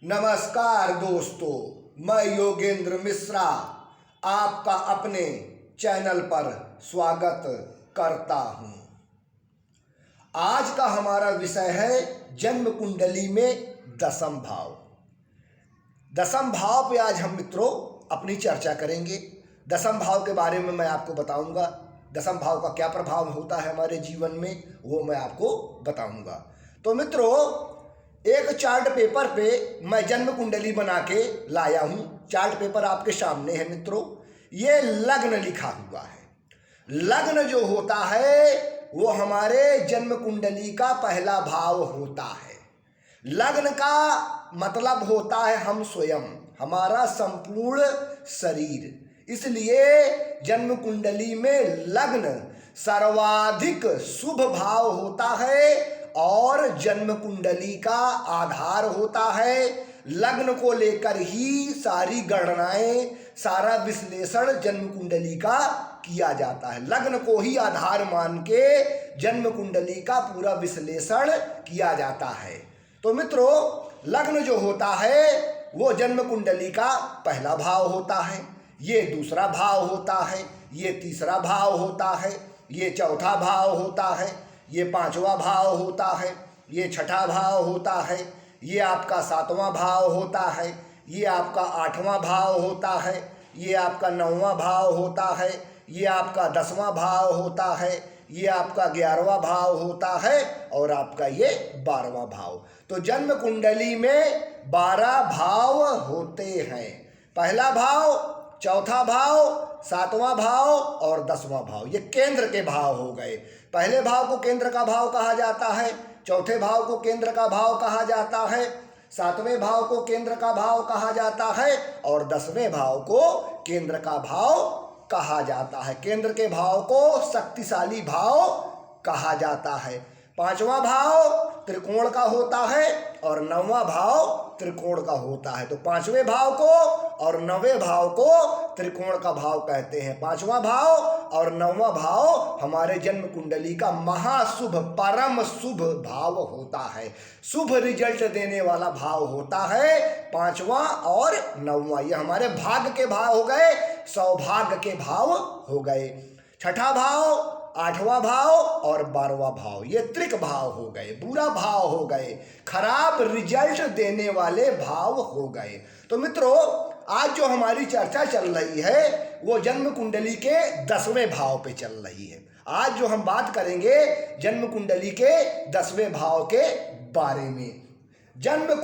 नमस्कार दोस्तों, मैं योगेंद्र मिश्रा आपका अपने चैनल पर स्वागत करता हूं। आज का हमारा विषय है जन्म कुंडली में दसम भाव। दसम भाव पे आज हम मित्रों अपनी चर्चा करेंगे। दसम भाव के बारे में मैं आपको बताऊंगा। दसम भाव का क्या प्रभाव होता है हमारे जीवन में, वो मैं आपको बताऊंगा। तो मित्रों, एक चार्ट पेपर पे मैं जन्म कुंडली बना के लाया हूँ। चार्ट पेपर आपके सामने है मित्रों। ये लग्न लिखा हुआ है। लग्न जो होता है वो हमारे जन्म कुंडली का पहला भाव होता है। लग्न का मतलब होता है हम स्वयं, हमारा संपूर्ण शरीर। इसलिए जन्म कुंडली में लग्न सर्वाधिक शुभ भाव होता है और जन्म कुंडली का आधार होता है। लग्न को लेकर ही सारी गणनाएं, सारा विश्लेषण जन्म कुंडली का किया जाता है। लग्न को ही आधार मान के जन्म कुंडली का पूरा विश्लेषण किया जाता है। तो मित्रों, लग्न जो होता है वो जन्म कुंडली का पहला भाव होता है। ये दूसरा भाव होता है, ये तीसरा भाव होता है, ये चौथा भाव होता है, ये पांचवा भाव होता है, ये छठा भाव होता है, ये आपका सातवां भाव होता है, ये आपका आठवां भाव होता है, ये आपका नौवां भाव होता है, ये आपका 10वां भाव होता है, ये आपका 11वां भाव होता है और आपका ये 12वां भाव। तो जन्म कुंडली में 12 भाव होते हैं। पहला भाव, चौथा भाव, 7वां भाव और 10वां भाव, ये केंद्र के भाव हो गए। पहले भाव को केंद्र का भाव कहा जाता है, चौथे भाव को केंद्र का भाव कहा जाता है, 7वें भाव को केंद्र का भाव कहा जाता है और 10वें भाव को केंद्र का भाव कहा जाता है। केंद्र के भाव को शक्तिशाली भाव कहा जाता है। 5वां भाव त्रिकोण का होता है और 9वां भाव त्रिकोण का होता है। तो 5वें भाव को और 9वें भाव को त्रिकोण का भाव कहते हैं। 5वां भाव और 9वां भाव हमारे जन्म कुंडली का महाशुभ, परम शुभ भाव होता है। शुभ रिजल्ट देने वाला भाव होता है 5वां और 9वां। ये हमारे भाग्य के भाव हो गए, सौभाग्य के भाव हो गए। छठा भाव, 8वां भाव और 12वां भाव, ये त्रिक भाव हो गए, बुरा भाव हो गए, खराब रिजल्ट देने वाले भाव हो गए। तो मित्रों, आज जो हमारी चर्चा चल रही है वो जन्म कुंडली के 10वें भाव पे चल रही है। आज जो हम बात करेंगे जन्म कुंडली के 10वें भाव के बारे में। जन्म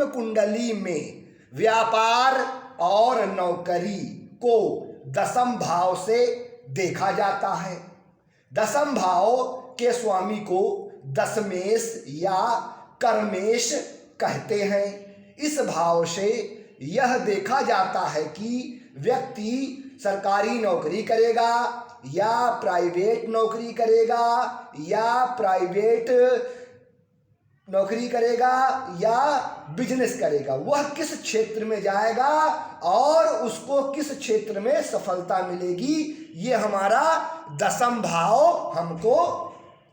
कुंडली में व्यापार और नौकरी को 10म भाव से देखा जाता है। 10म भाव के स्वामी को दशमेश या कर्मेश कहते हैं। इस भाव से यह देखा जाता है कि व्यक्ति सरकारी नौकरी करेगा या प्राइवेट नौकरी करेगा या बिजनेस करेगा, वह किस क्षेत्र में जाएगा और उसको किस क्षेत्र में सफलता मिलेगी, ये हमारा 10म भाव हमको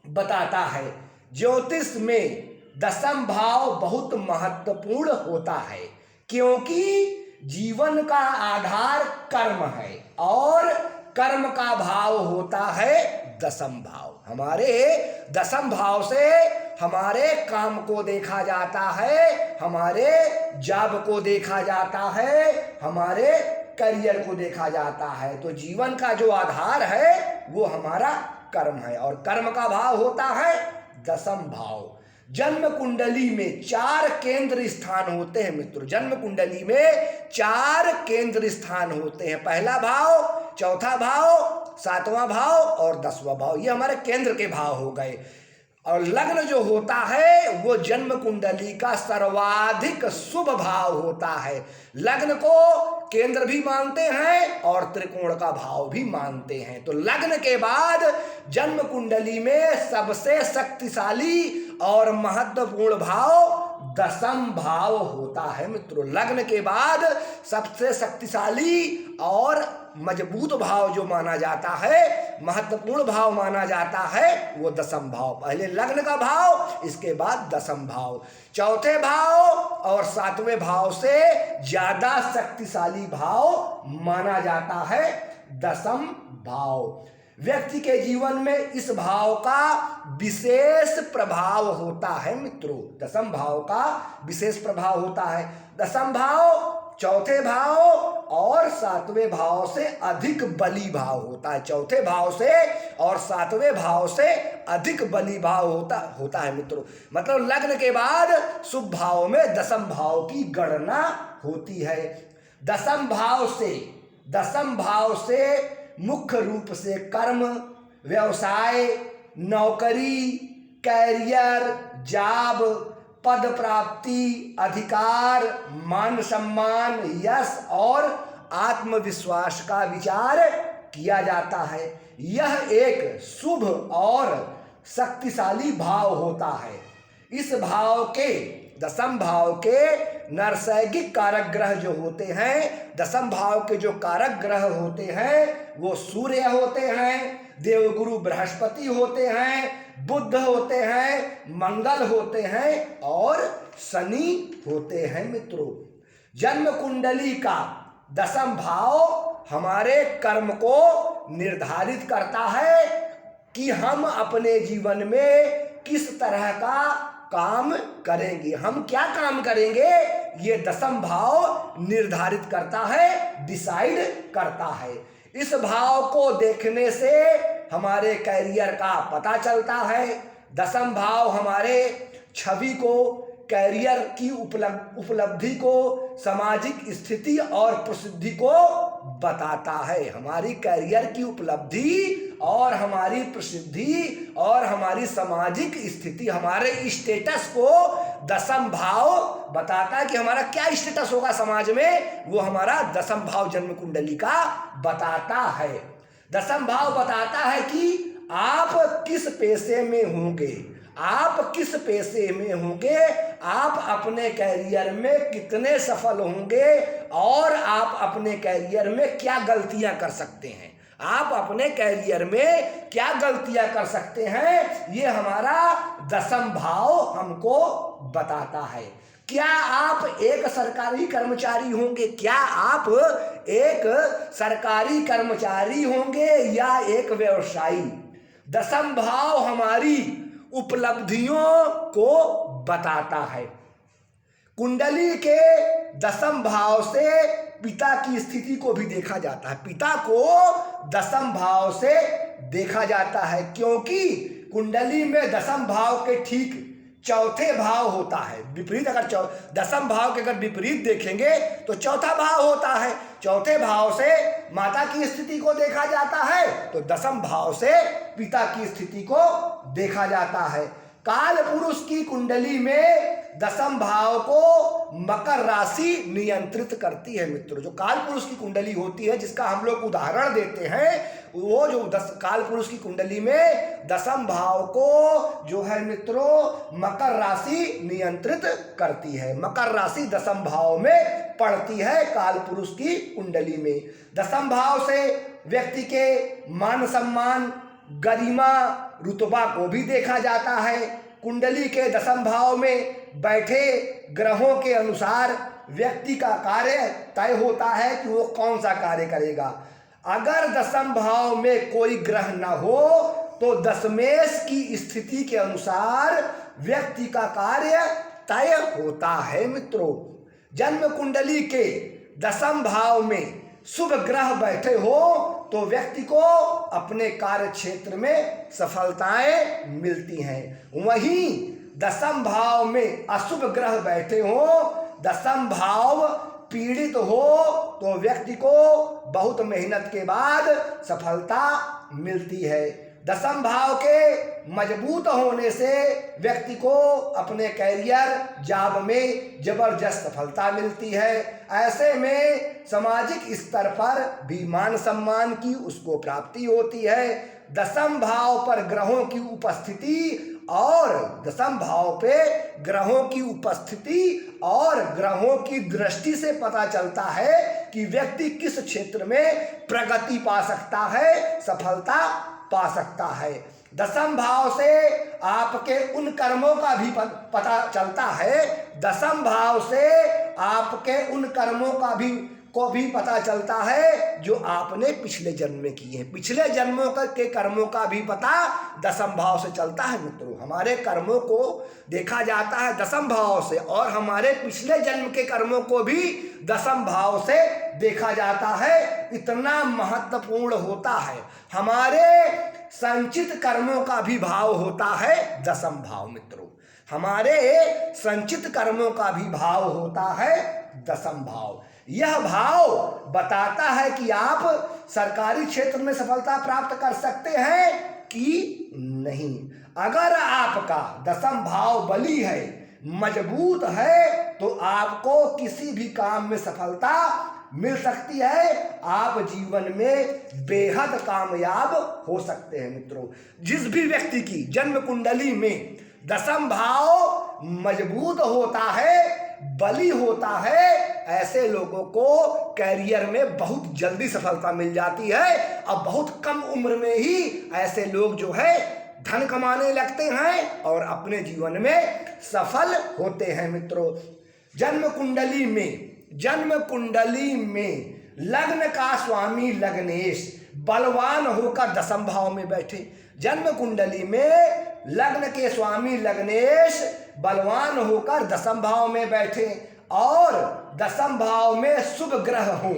बताता है। ज्योतिष में 10म भाव बहुत महत्वपूर्ण होता है क्योंकि जीवन का आधार कर्म है और कर्म का भाव होता है 10म भाव। हमारे 10म भाव से हमारे काम को देखा जाता है, हमारे जॉब को देखा जाता है, हमारे करियर को देखा जाता है। तो जीवन का जो आधार है वो हमारा कर्म है और कर्म का भाव होता है 10म भाव। जन्म कुंडली में 4 केंद्र स्थान होते हैं मित्रों। जन्म कुंडली में 4 केंद्र स्थान होते हैं। पहला भाव, चौथा भाव, 7वां भाव और 10वां भाव, ये हमारे केंद्र के भाव हो गए। और लग्न जो होता है वो जन्म कुंडली का सर्वाधिक शुभ भाव होता है। लग्न को केंद्र भी मानते हैं और त्रिकोण का भाव भी मानते हैं। तो लग्न के बाद जन्म कुंडली में सबसे शक्तिशाली और महत्वपूर्ण भाव दसम भाव होता है मित्रों। लग्न के बाद सबसे शक्तिशाली और मजबूत भाव जो माना जाता है, महत्वपूर्ण भाव माना जाता है, वो दसम भाव। पहले लग्न का भाव, इसके बाद दसम भाव। चौथे भाव और सातवें भाव से ज्यादा शक्तिशाली भाव माना जाता है दसम भाव। व्यक्ति के जीवन में इस भाव का विशेष प्रभाव होता है मित्रों। दसम भाव का विशेष प्रभाव होता है। दसम भाव चौथे भाव और सातवें भाव से अधिक बली भाव होता है। चौथे भाव से और सातवें भाव से अधिक बली भाव होता है मित्रों। मतलब लग्न के बाद शुभ भाव में दसम भाव की गणना होती है। दसम भाव से मुख्य रूप से कर्म, व्यवसाय, नौकरी, कैरियर, जॉब, पद प्राप्ति, अधिकार, मान सम्मान, यश और आत्मविश्वास का विचार किया जाता है। यह एक शुभ और शक्तिशाली भाव होता है। इस भाव के, दसम भाव के नैसर्गिक कारक ग्रह जो होते हैं, दसम भाव के जो कारक ग्रह होते हैं वो सूर्य होते हैं, देवगुरु बृहस्पति होते हैं, बुध होते हैं, मंगल होते हैं और शनि होते हैं मित्रों। जन्म कुंडली का दसम भाव हमारे कर्म को निर्धारित करता है कि हम अपने जीवन में किस तरह का काम करेंगे, हम क्या काम करेंगे, ये दसम भाव निर्धारित करता है, डिसाइड करता है। इस भाव को देखने से हमारे कैरियर का पता चलता है। दसम भाव हमारे छवि को, कैरियर की उपलब्धि को, सामाजिक स्थिति और प्रसिद्धि को बताता है। हमारी कैरियर की उपलब्धि और हमारी प्रसिद्धि और हमारी सामाजिक स्थिति, हमारे स्टेटस को दसम भाव बताता है कि हमारा क्या स्टेटस होगा समाज में, वो हमारा दसम भाव जन्म कुंडली का बताता है। दसम भाव बताता है कि आप किस पेशे में होंगे, आप किस पेशे में होंगे, आप अपने कैरियर में कितने सफल होंगे और आप अपने कैरियर में क्या गलतियां कर सकते हैं, आप अपने कैरियर में क्या गलतियां कर सकते हैं, ये हमारा दसम भाव हमको बताता है। क्या आप एक सरकारी कर्मचारी होंगे, क्या आप एक सरकारी कर्मचारी होंगे या एक व्यवसायी। दसम भाव हमारी उपलब्धियों को बताता है। कुंडली के दसम भाव से पिता की स्थिति को भी देखा जाता है। पिता को दसम भाव से देखा जाता है, क्योंकि कुंडली में दसम भाव के ठीक चौथे भाव होता है। विपरीत अगर दसम भाव के अगर विपरीत देखेंगे तो चौथा भाव होता है। चौथे भाव से माता की स्थिति को देखा जाता है तो दसम भाव से पिता की स्थिति को देखा जाता है। काल पुरुष की कुंडली में दसम भाव को मकर राशि नियंत्रित करती है मित्रों। जो काल पुरुष की कुंडली होती है, जिसका हम लोग उदाहरण देते हैं, वो जो काल पुरुष की कुंडली में दसम भाव को जो है मित्रों मकर राशि नियंत्रित करती है। मकर राशि दसम भाव में पड़ती है काल पुरुष की कुंडली में। दसम भाव से व्यक्ति के मान सम्मान, गरिमा, रुतबा को भी देखा जाता है। कुंडली के दसम भाव में बैठे ग्रहों के अनुसार व्यक्ति का कार्य तय होता है कि वो कौन सा कार्य करेगा। अगर दसम भाव में कोई ग्रह न हो तो दशमेश की स्थिति के अनुसार व्यक्ति का कार्य तय होता है मित्रों। जन्म कुंडली के दसम भाव में शुभ ग्रह बैठे हो तो व्यक्ति को अपने कार्य क्षेत्र में सफलताएं मिलती हैं। वहीं दसम भाव में अशुभ ग्रह बैठे हो, दसम भाव पीड़ित हो तो व्यक्ति को बहुत मेहनत के बाद सफलता मिलती है। दसम भाव के मजबूत होने से व्यक्ति को अपने कैरियर, जॉब में जबरदस्त सफलता मिलती है। ऐसे में सामाजिक स्तर पर भी मान सम्मान की उसको प्राप्ति होती है। दसम भाव पर ग्रहों की उपस्थिति और दसम भाव पे ग्रहों की उपस्थिति और ग्रहों की दृष्टि से पता चलता है कि व्यक्ति किस क्षेत्र में प्रगति पा सकता है, सफलता पा सकता है। दसम भाव से आपके उन कर्मों का भी पता चलता है, दसम भाव से आपके उन कर्मों को भी पता चलता है जो आपने पिछले जन्म में किए हैं। पिछले जन्मों के कर्मों का भी पता दसम भाव से चलता है मित्रों। हमारे कर्मों को देखा जाता है दसम भाव से और हमारे पिछले जन्म के कर्मों को भी दसम भाव से देखा जाता है। इतना महत्वपूर्ण होता है। हमारे संचित कर्मों का भी भाव होता है दसम भाव मित्रों। हमारे संचित कर्मों का भी भाव होता है दसम भाव। यह भाव बताता है कि आप सरकारी क्षेत्र में सफलता प्राप्त कर सकते हैं कि नहीं। अगर आपका दसम भाव बली है, मजबूत है, तो आपको किसी भी काम में सफलता मिल सकती है। आप जीवन में बेहद कामयाब हो सकते हैं मित्रों। जिस भी व्यक्ति की जन्म कुंडली में दसम भाव मजबूत होता है, बली होता है, ऐसे लोगों को कैरियर में बहुत जल्दी सफलता मिल जाती है। अब बहुत कम उम्र में ही ऐसे लोग जो है धन कमाने लगते हैं और अपने जीवन में सफल होते हैं मित्रों। जन्म कुंडली में लग्न का स्वामी लग्नेश बलवान होकर दसम भाव में बैठे। जन्म कुंडली में लग्न के स्वामी लग्नेश बलवान होकर दसम भाव में बैठे और दसम भाव में शुभ ग्रह हों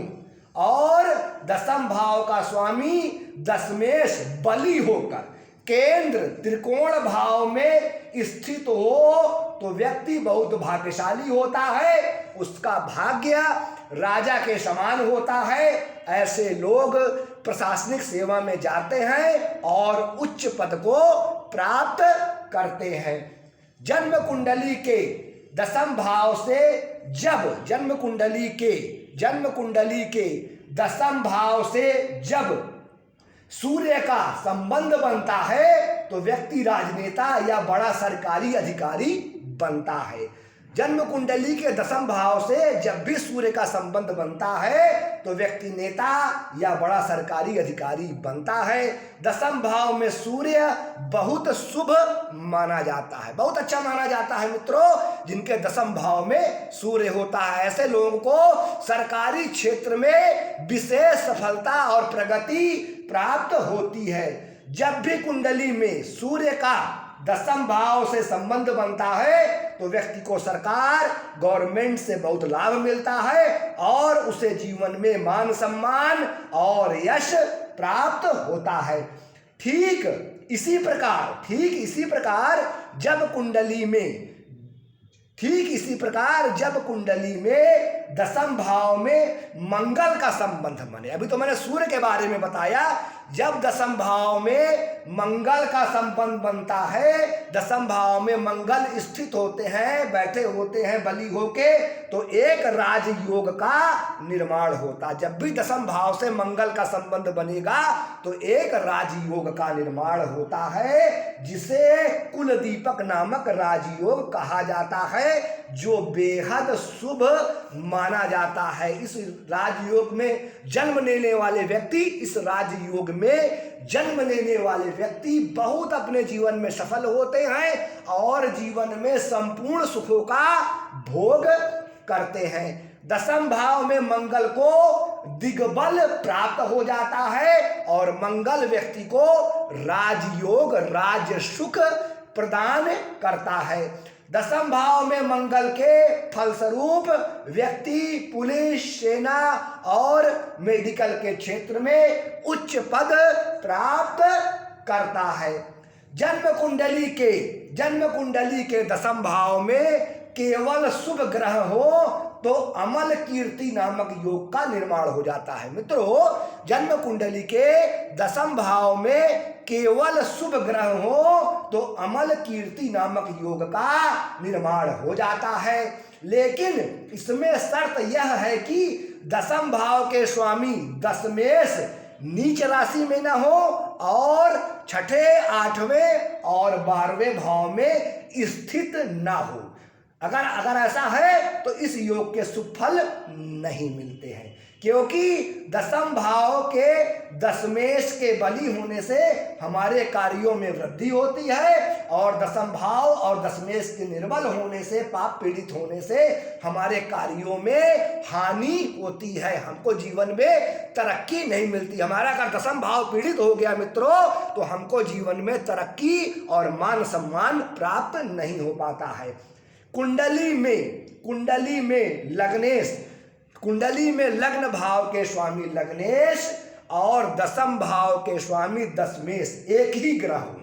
और दसम भाव का स्वामी दशमेश बली होकर केंद्र त्रिकोण भाव में स्थित हो तो व्यक्ति बहुत भाग्यशाली होता है। उसका भाग्य राजा के समान होता है। ऐसे लोग प्रशासनिक सेवा में जाते हैं और उच्च पद को प्राप्त करते हैं। जन्म कुंडली के दसम भाव से जब जन्म कुंडली के दसम भाव से जब सूर्य का संबंध बनता है तो व्यक्ति राजनेता या बड़ा सरकारी अधिकारी बनता है। जन्म कुंडली के दसम भाव से जब भी सूर्य का संबंध बनता है तो व्यक्ति नेता या बड़ा सरकारी अधिकारी बनता है। दसम भाव में सूर्य बहुत शुभ माना जाता है, बहुत अच्छा माना जाता है मित्रों। जिनके दसम भाव में सूर्य होता है, ऐसे लोगों को सरकारी क्षेत्र में विशेष सफलता और प्रगति प्राप्त होती है। जब भी कुंडली में सूर्य का दसम भाव से संबंध बनता है तो व्यक्ति को सरकार गवर्नमेंट से बहुत लाभ मिलता है और उसे जीवन में मान सम्मान और यश प्राप्त होता है। ठीक इसी प्रकार जब कुंडली में दसम भाव में मंगल का संबंध बने, अभी तो मैंने सूर्य के बारे में बताया, जब दसम भाव में मंगल का संबंध बनता है, दसम भाव में मंगल स्थित होते हैं, बैठे होते हैं बली होके, तो एक राजयोग का निर्माण होता। जब भी दसम भाव से मंगल का संबंध बनेगा तो एक राजयोग का निर्माण होता है, जिसे कुल दीपक नामक राजयोग कहा जाता है, जो बेहद शुभ माना जाता है। इस राजयोग में जन्म लेने वाले व्यक्ति बहुत अपने जीवन में सफल होते हैं और जीवन में संपूर्ण सुखों का भोग करते हैं। दसम भाव में मंगल को दिग्बल प्राप्त हो जाता है और मंगल व्यक्ति को राजयोग राजसुख प्रदान करता है। दसम भाव में मंगल के फलस्वरूप व्यक्ति पुलिस, सेना और मेडिकल के क्षेत्र में उच्च पद प्राप्त करता है। जन्म कुंडली के दसम भाव में केवल शुभ ग्रह हो तो अमल कीर्ति नामक योग का निर्माण हो जाता है। मित्रों, जन्म कुंडली के दसम भाव में केवल शुभ ग्रह हो तो अमल कीर्ति नामक योग का निर्माण हो जाता है। लेकिन इसमें शर्त यह है कि दसम भाव के स्वामी दशमेश नीच राशि में ना हो और छठे, आठवें और 12वें भाव में स्थित ना हो। अगर ऐसा है तो इस योग के शुभ फल नहीं मिलते हैं, क्योंकि दसम भाव के दशमेश के बली होने से हमारे कार्यों में वृद्धि होती है और दसम भाव और दशमेश के निर्बल होने से, पाप पीड़ित होने से हमारे कार्यों में हानि होती है, हमको जीवन में तरक्की नहीं मिलती। हमारा अगर दसम भाव पीड़ित हो गया मित्रों तो हमको जीवन में तरक्की और मान सम्मान प्राप्त नहीं हो पाता है। कुंडली में लग्न भाव के स्वामी लग्नेश और दसम भाव के स्वामी दशमेश एक ही ग्रह हो।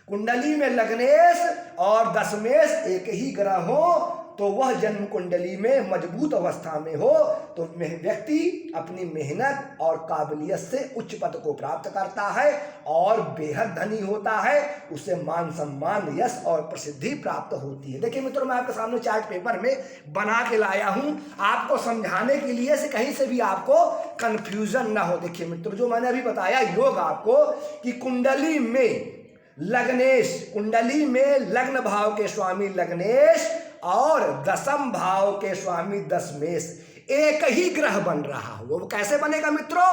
कुंडली में लग्नेश और दशमेश एक ही ग्रह हो तो वह जन्म कुंडली में मजबूत अवस्था में हो तो व्यक्ति अपनी मेहनत और काबिलियत से उच्च पद को प्राप्त करता है और बेहद धनी होता है, उसे मान सम्मान, यश और प्रसिद्धि प्राप्त होती है। देखिए मित्रों, मैं आपके सामने चार्ट पेपर में बना के लाया हूं आपको समझाने के लिए से कहीं से भी आपको कंफ्यूजन ना हो। देखिए मित्रों, जो मैंने अभी बताया योग आपको कि कुंडली में लग्न भाव के स्वामी लग्नेश और दसम भाव के स्वामी दशमेश एक ही ग्रह बन रहा हो। वो कैसे बनेगा मित्रों?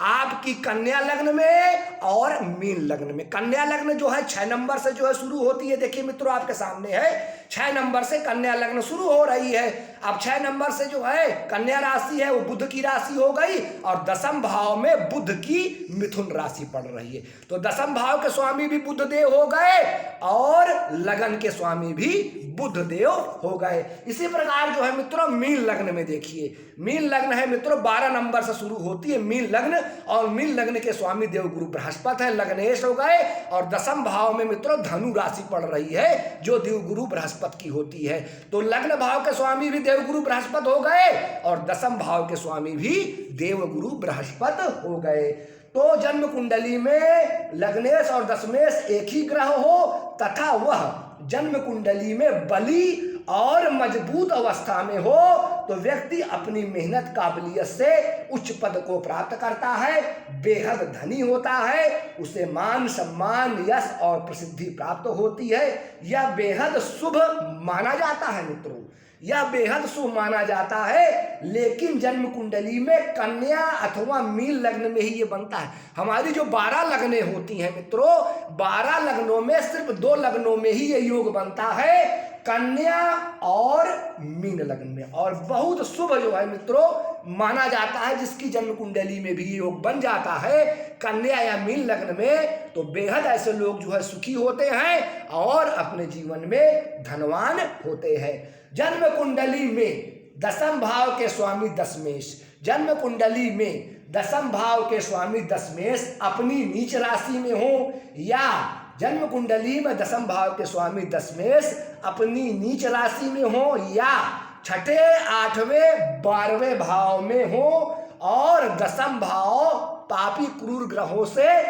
आपकी कन्या लग्न में और मीन लग्न में। कन्या लग्न जो है 6 नंबर से जो है शुरू होती है। देखिए मित्रों, आपके सामने है 6 नंबर से कन्या लग्न शुरू हो रही है। अब 6 नंबर से जो है कन्या राशि है वो बुध की राशि हो गई और दसम भाव में बुध की मिथुन राशि पड़ रही है। तो दसम भाव के स्वामी भी बुध देव हो गए और लगन के स्वामी भी बुध देव हो गए। इसी प्रकार जो है मित्रों मीन लग्न में देखिए, मीन लग्न है मित्रों 12 नंबर से शुरू होती है मीन लग्न और मीन लग्न के स्वामी देवगुरु बृहस्पति है, लग्नेश हो गए और दसम भाव में मित्रों धनु राशि पड़ रही है जो देवगुरु बृहस्पति की होती है। तो लग्न भाव के स्वामी भी देवगुरु बृहस्पति हो गए और दसम भाव के स्वामी भी देवगुरु बृहस्पति हो गए। तो जन्म कुंडली में लग्नेश और दशमेश एक ही ग्रह हो तथा वह जन्म कुंडली में बली और मजबूत अवस्था में हो तो व्यक्ति अपनी मेहनत काबिलियत से उच्च पद को प्राप्त करता है, बेहद धनी होता है, उसे मान सम्मान, यश और प्रसिद्धि प्राप्त होती है। यह बेहद शुभ माना जाता है मित्रों, यह बेहद शुभ माना जाता है। लेकिन जन्म कुंडली में कन्या अथवा मीन लग्न में ही ये बनता है। हमारी जो 12 लग्नें होती हैं मित्रों, 12 लग्नों में सिर्फ 2 लग्नों में ही ये योग बनता है, कन्या और मीन लग्न में। और बहुत शुभ जो है मित्रों माना जाता है जिसकी जन्म कुंडली में भी योग बन जाता है कन्या या मीन लग्न में, तो बेहद ऐसे लोग जो है सुखी होते हैं और अपने जीवन में धनवान होते हैं। जन्म कुंडली में दसम भाव के स्वामी दशमेश, जन्म कुंडली में दसम भाव के स्वामी दशमेश अपनी नीच राशि में हो या जन्म कुंडली में दसम भाव के स्वामी दशमेश अपनी नीच राशि में हो या छठे, 8वें, 12वें भाव में हो और दसम भाव पापी क्रूर ग्रहों से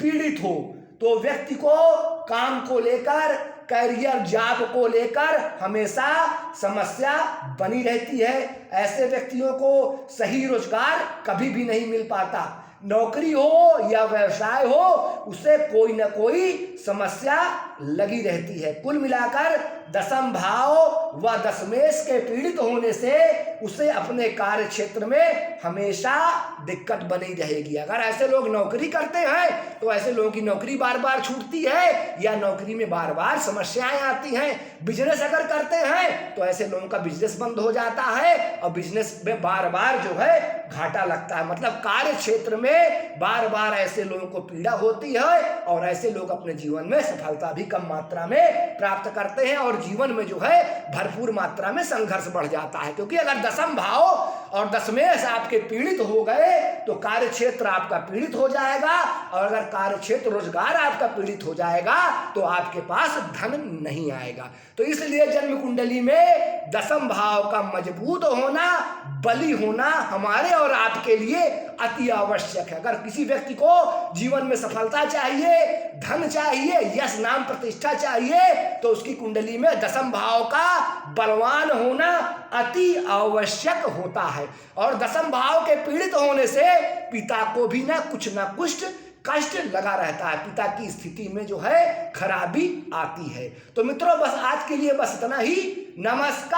पीड़ित हो तो व्यक्ति को काम को लेकर, कैरियर जॉब को लेकर हमेशा समस्या बनी रहती है। ऐसे व्यक्तियों को सही रोजगार कभी भी नहीं मिल पाता। नौकरी हो या व्यवसाय हो उसे कोई ना कोई समस्या लगी रहती है। कुल मिलाकर दसम भाव व दशमेश के पीड़ित होने से उसे अपने कार्य क्षेत्र में हमेशा दिक्कत बनी रहेगी। अगर ऐसे लोग नौकरी करते हैं तो ऐसे लोगों की नौकरी बार बार छूटती है या नौकरी में बार बार समस्याएं आती हैं। बिजनेस अगर करते हैं तो ऐसे लोगों का बिजनेस बंद हो जाता है और बिजनेस में बार बार जो है घाटा लगता है। मतलब कार्य क्षेत्र में बार बार ऐसे लोगों को पीड़ा होती है और ऐसे लोग अपने जीवन में सफलता भी कम मात्रा में प्राप्त करते हैं और जीवन में जो है भरपूर मात्रा में संघर्ष बढ़ जाता है। क्योंकि अगर दसम भाव और दशमेश आपके पीड़ित हो गए तो कार्य क्षेत्र आपका पीड़ित हो जाएगा और अगर कार्य क्षेत्र रोजगार आपका पीड़ित हो जाएगा तो आपके पास धन नहीं आएगा। तो इसलिए जन्म कुंडली में दसम भाव का मजबूत होना, बली होना हमारे और आपके लिए अति आवश्यक है। अगर किसी व्यक्ति को जीवन में सफलता चाहिए, धन चाहिए, यश नाम प्रतिष्ठा चाहिए तो उसकी कुंडली में दशम भाव का बलवान होना अति आवश्यक होता है। और दशम भाव के पीड़ित होने से पिता को भी ना कुछ कष्ट लगा रहता है, पिता की स्थिति में जो है खराबी आती है। तो मित्रों बस आज के लिए बस इतना ही। नमस्कार।